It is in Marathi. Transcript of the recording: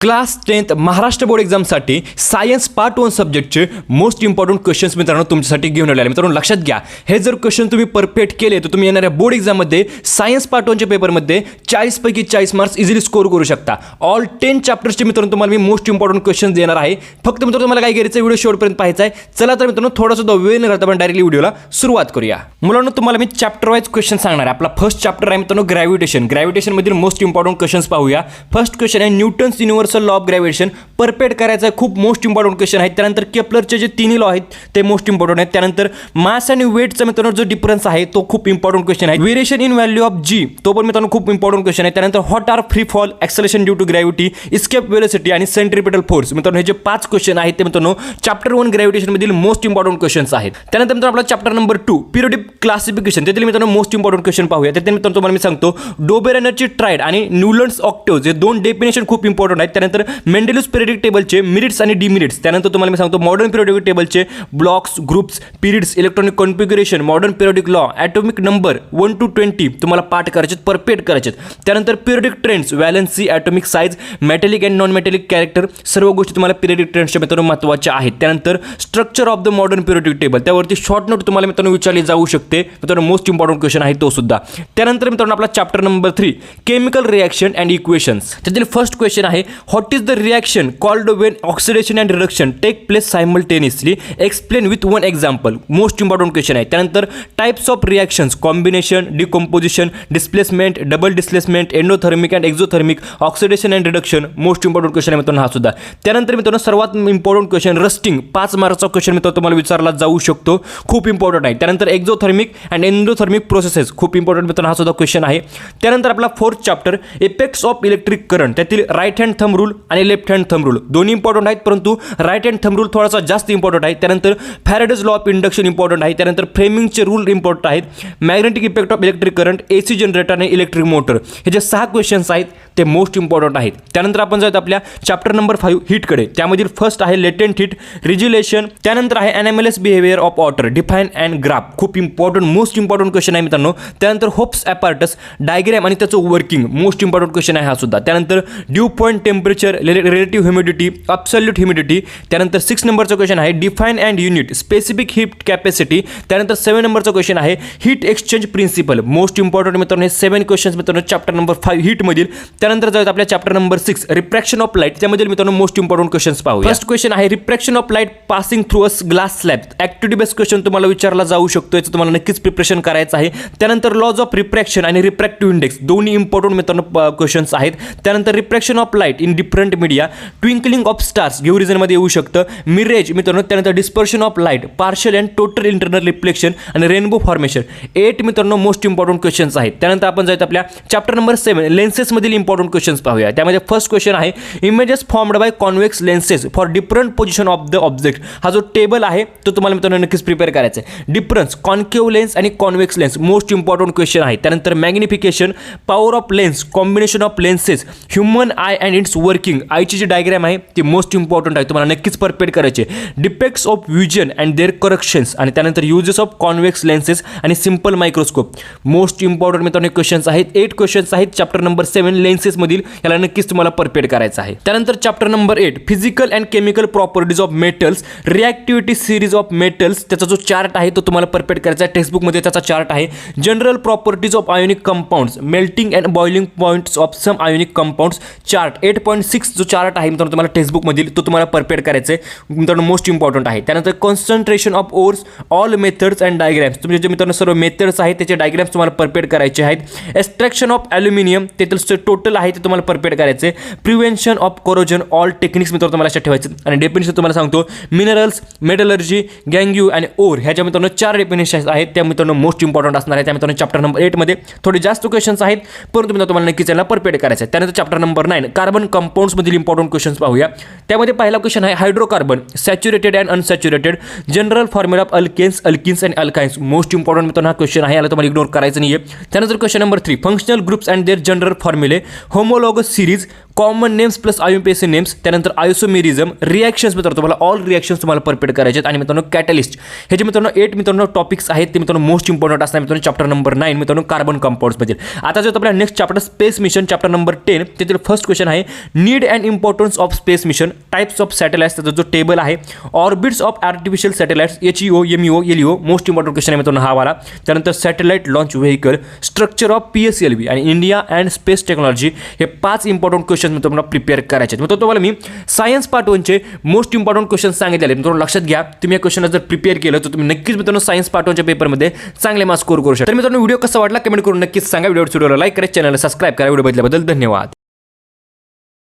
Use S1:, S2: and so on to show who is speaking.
S1: क्लास 10th महाराष्ट्र बोर्ड एक्झामसाठी सायन्स पार्ट 1 सब्जेक्टचे मोस्ट इम्पॉर्टंट क्वेश्चन्स मित्रांनो तुमच्यासाठी घेऊन आले. मित्रांनो लक्षात घ्या, हे जर क्वेश्चन तुम्ही परफेक्ट केले तर तुम्ही येणाऱ्या बोर्ड एक्झाममध्ये सायन्स पार्ट 1च्या पेपरमध्ये 40 पैकी 40 मार्क्स इझिली स्कोर करू शकता. ऑल 10 चॅप्टर्सचे मित्रांनो तुम्हाला मी मोस्ट इम्पॉर्टंट क्वेश्चन्स देणार आहे. फक्त मित्रांनो तुम्हाला काय करायचं, व्हिडिओ शेवटपर्यंत पाहायचा आहे. चला तर मित्रांनो थोडासा वेळ न घालता आपण डायरेक्टली व्हिडिओला सुरुवात करूया. मुलांनो तुम्हाला मी चॅप्टर वाईज क्वेश्चन सांगणार आहे. आपला फर्स्ट चॅप्टर आहे मित्रांनो ग्रॅव्हिटेशन मधील मोस्ट इम्पॉर्टंट क्वेश्चन्स पाहूया. फर्स्ट क्वेश्चन आहे Newton's universal law of gravitation perfect करायचा आहे. खूप मोस्ट इम्पॉर्टंट क्वेश्चन आहे. त्यानंतर केपलरचे जे तिन्ही लॉ आहेत ते मोस्ट इम्पॉर्टंट आहेत. त्यानंतर मास आणि वेटचा मित्रांनो जो डिफरन्स आहे तो खूप इम्पॉर्टंट क्वेश्चन आहे. Variation in value of g तो पण मित्रांनो खूप इम्पॉर्टंट क्वेश्चन आहे. त्यानंतर what are free fall, acceleration due to gravity, escape velocity आणि सेंट्रिपिटल फोर्स. मित्रांनो हे जे 5 क्वेश्चन आहेत ते मित्रांनो चॅप्टर 1 ग्रॅव्हिटेशन मधील मोस्ट इम्पॉर्टंट क्वेश्चन्स आहेत. त्यानंतर मित्रांनो आपला चॅप्टर नंबर 2 पिरियोडिक क्लासिफिकेशन त्यातील मित्रांनो मोस्ट इम्पॉर्टंट क्वेश्चन पाहूया. त्यातील मित्रांनो तुम्हाला मी सांगतो डोबेर एनर्जी ट्राइड आणि न्यूलन्स ऑक्टेव्ह हे दोन डेफिनेशन खूप इम्पॉर्टंट आहेत. त्यानंतर मेंडेलियस पिरियोडिक टेबलचे मिनिट्स आणि डिमिनिट्स. त्यानंतर तुम्हाला मी सांगतो मॉडर्न पिरियोडिक टेबलचे blocks, groups, periods, electronic configuration, modern periodic law, atomic number 1 to 20 तुम्हाला पाठ करायचे, परफेक्ट करायचे. त्यानंतर periodic trends, valency, atomic size, metallic and non metallic character, सर्व गोष्टी तुम्हाला पिरियोडिक ट्रेंड्सच्या मित्रांनो महत्त्वाच्या आहेत. त्यानंतर structure of the modern periodic table त्यावरती शॉर्ट नोट तुम्हाला मित्रांनो विचारली जाऊ शकते. मित्रांनो मोस्ट इम्पॉर्टंट क्वेश्चन आहे तो सुद्धा. त्यानंतर मित्रांनो आपला chapter number 3 chemical reaction and equations त्यातील फर्स्ट क्वेश्चन आहे what is the reaction called when oxidation and reduction take place simultaneously, explain with one example. Most important question आहे. त्यानंतर types of reactions, combination, decomposition, displacement, double displacement, endothermic and exothermic, oxidation and reduction. Most important question आहे मित्रांनो हा सुद्धा. त्यानंतर मित्रांनो सर्वात इम्पॉर्टंट क्वेश्चन रस्टिंग 5 मार्कचा क्वेश्चन मित्रांनो तुम्हाला विचारला जाऊ शकतो, खूप इम्पॉर्टंट आहे. त्यानंतर एक्झोथर्मिक अँड एंडोथर्मिक प्रोसेसेस खूप इम्पॉर्टंट मित्रांनो हा सुद्धा क्वेश्चन आहे. त्यानंतर आपला fourth chapter effects of electric current त्यातील राईट हँड थंब रूल आणि लेफ्ट हँड थंब रूल दोन्ही इम्पॉर्टंट आहेत, परंतु राईट हँड थंब रूल थोडासा जास्त इम्पॉर्टंट आहे. त्यानंतर Faraday's law of induction important आहे. त्यानंतर फ्रेमिंगचे रूल इम्पॉर्टंट आहेत. Magnetic effect of electric current, AC generator आणि इलेक्ट्रिक मोटर हे जे 6 क्वेश्चन्स आहेत ते मोस्ट इम्पॉर्टंट आहेत. त्यानंतर आपण जाऊयात आपल्या चॅप्टर नंबर 5 हीटकडे. त्यामधील फर्स्ट आहे लेटेंट हीट, रिज्युलेशन. त्यानंतर आहे anomalous behaviour of water, define and graph. खूप इम्पॉर्टंट मोस्ट इम्पॉर्टंट क्वेश्चन आहे मित्रांनो. त्यानंतर होप्स ॲपार्टस डायग्रॅम आणि त्याचं वर्किंग मोस्ट इम्पॉर्टंट क्वेश्चन आहे हा सुद्धा. त्यानंतर dew point temperature, relative humidity, absolute humidity. त्यानंतर 6 नंबरचा क्वेश्चन आहे define and unit, specific heat capacity. त्यानंतर 7 नंबरचा क्वेश्चन आहे heat exchange principle. Most important मित्रांनो हे 7 क्वेश्चन्स मित्रांनो चॅप्टर नंबर 5 हीटमधील. त्यानंतर जाऊयात आपल्या chapter number 6 refraction of light त्यामधील मित्रांनो मोस्ट इम्पॉर्टंट क्वेश्चन्स पाहू. फर्स्ट क्वेश्चन आहे refraction of light passing through a glass slab. Activity based question तुम्हाला विचारला जाऊ शकतो, याचं तुम्हाला नक्कीच प्रिपरेशन करायचं आहे. त्यानंतर लॉज ऑफ रिफ्रॅक्शन आणि रिफ्रॅक्टिव्ह इंडेक्स दोन्ही इम्पॉर्टंट मित्रांनो क्वेश्चन्स आहेत. त्यानंतर refraction of light in different media, twinkling of stars घेऊ रिझनमध्ये येऊ शकतं, मिरेज मित्रांनो. त्यानंतर dispersion of light, partial and total internal reflection आणि रेनबो फॉर्मेशन. 8 मित्रांनो मोस्ट इम्पॉर्टंट क्वेश्चन्स आहेत. त्यानंतर आपण जाऊयात आपल्या चॅप्टर नंबर 7 लेन्सेसमधील इम्पॉर्टंट क्वेश्चन्स पाहूया. त्यामध्ये फर्स्ट क्वेश्चन आहे images formed by convex lenses for different position of the object. हा जो टेबल आहे तो तुम्हाला मित्रांनो नक्कीच प्रिपेअर करायचा आहे. डिफरन्स कॉन्केव्ह लेन्स आणि convex lens most important question आहे. त्यानंतर magnification, power of lens, combination of lenses, human I and it's working. आयची जी डायग्राम आहे ती मोस्ट इम्पॉर्टंट आहे, तुम्हाला नक्कीच परफेक्ट करायचे. Defects of vision and their corrections आणि त्यानंतर युजेस ऑफ कॉन्व्हेक्स लेन्सेस आणि सिम्पल मायक्रोस्कोप. मोस्ट इम्पॉर्टंट मित्रांनो क्वेश्चन्स आहेत. 8 क्वेश्चन्स आहेत चॅप्टर नंबर 7 लेन्सेसमधील, याला नक्कीच तुम्हाला परफेक्ट करायचं आहे. त्यानंतर chapter number 8 physical and chemical properties of metals, reactivity series of metals. त्याचा जो चार्ट आहे तो तुम्हाला परफेक्ट करायचा आहे. टेक्स्टबुकमध्ये त्याचा चार्ट आहे. General properties of ionic compounds, melting and boiling points of some ionic compounds chart 8.6 जो चार्ट आहे मित्रांनो तुम्हाला टेक्स्टबुकमधील तो तुम्हाला परफेक्ट करायचा आहे मित्रांनो, मोस्ट इम्पॉर्टंट आहे. त्यानंतर concentration of ores, all methods and diagrams. तुमचे जे मित्रांनो सर्व मेथड्स आहेत त्याचे डायग्राम्स तुम्हाला परफेक्ट करायचे आहेत. एक्स्ट्रॅक्शन ऑफ ॲल्युमिनियम त्यातील टोटल आहे ते तुम्हाला परफेक्ट करायचे. Prevention of corrosion, all techniques मित्रांनो तुम्हाला लक्षात ठेवायचे. आणि डेफिनेशन तुम्हाला सांगतो मिनरल्स, मेटलर्जी, गँग्यू आणि ओर ह्याच्या मित्रांनो 4 डेफिनेशन्स आहेत त्या मित्रांनो मोस्ट इम्पॉर्टंट असणार आहे. त्या मित्रांनो चॅप्टर नंबर 8 मध्ये थोडे जास्त क्वेश्चन्स आहेत, परंतु मित्रांनो तुम्हाला नक्कीच याला परफेक्ट करायचं आहे. त्यानंतर चॅप्टर नंबर 9 कार्बन कंपाऊंड्समधील इम्पॉर्टंट क्वेश्चन्स पाहूया. त्यामध्ये पहिला क्वेश्चन आहे hydrocarbon, saturated and unsaturated, general formula of alkanes, alkenes and alkynes. Most important मित्रांनो हा क्वेश्चन आहे, याला तुम्हाला इग्नोर करायचं नाही आहे. त्यानंतर question number 3 functional groups and their general फॉर्म्युले, homologous series, common names plus IUPAC names, त्यानंतर आयसोमेरिझम, रिॲक्शन्स मित्रांनो तुम्हाला ऑल रिॲक्शन्स तुम्हाला परफेक्ट करायचे आहेत आणि मित्रांनो कॅटलिस्ट हे जे मित्रांनो 8 मित्रांनो टॉपिक्स आहेत ते मित्रांनो मोस्ट इम्पॉर्टंट असणार मित्रांनो चॅप्टर नंबर 9 मित्रांनो कार्बन कंपाऊंड्समधील. आता जो आपला next chapter space mission chapter number 10 त्यातील फर्स्ट क्वेश्चन आहे need and importance of space mission, types of satellites त्याचा जो टेबल आहे, orbits of artificial satellites HEO MEO LEO most important question आहे मित्रांनो हा वाला. त्यानंतर satellite launch vehicle, structure of PSLV आणि इंडिया अँड स्पेस टेक्नॉलॉजी हे 5 इम्पॉर्टंट क्वेश्चन तुम्हाला प्रिपेअर करायचे आहेत. मित्रांनो तुम्हाला मी सायन्स पार्ट 1चे मोस्ट इम्पॉर्टंट क्वेश्चन सांगितले मित्रांनो लक्षात घ्या. तुम्ही या क्वेश्चन जर प्रिपेअर केलं तर तुम्ही नक्कीच मित्रांनो सायन्स पार्ट 1च्या पेपरमध्ये चांगले मार्क्स स्कोर करू शकता. तर मित्रांनो व्हिडिओ कसा वाटला कमेंट करून नक्कीच सांगा. व्हिडिओला लाईक करा, चॅनलला सबस्क्राईब करा. व्हिडिओ बघितल्याबद्दल धन्यवाद.